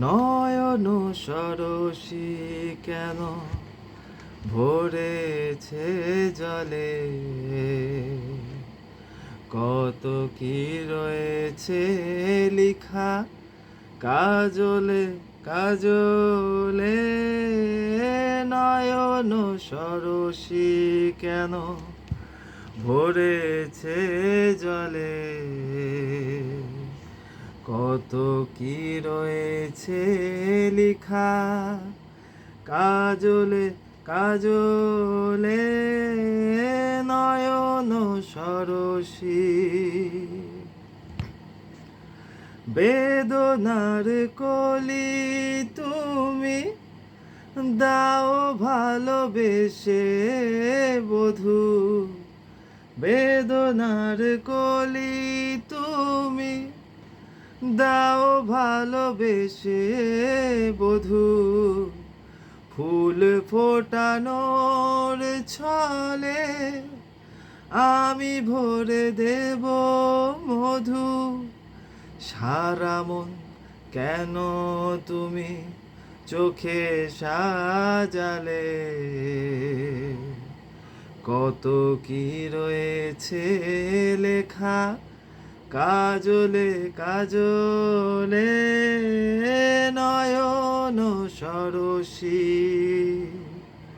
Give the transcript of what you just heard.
নয়ন সরসী কেন ভরেছে জলে, কত কি রয়েছে লিখা কাজলে কাজলে। নয়ন সরসী কেন ভরেছে জলে, কত কি রয়েছে লিখা কাজলে কাজলে। নয়ন সরসী বেদনার কলি তুমি দাও ভালোবেসে বধূ, বেদনার কলি তুমি দাও ভালোবেসে বধূ। ফুল ফোটানোর ছলে আমি ভরে দেব মধু। সারা মন কেন তুমি চোখে সাজালে, কত কি রয়েছে লেখা কাজলে কাজলে। নয়ন সরসী।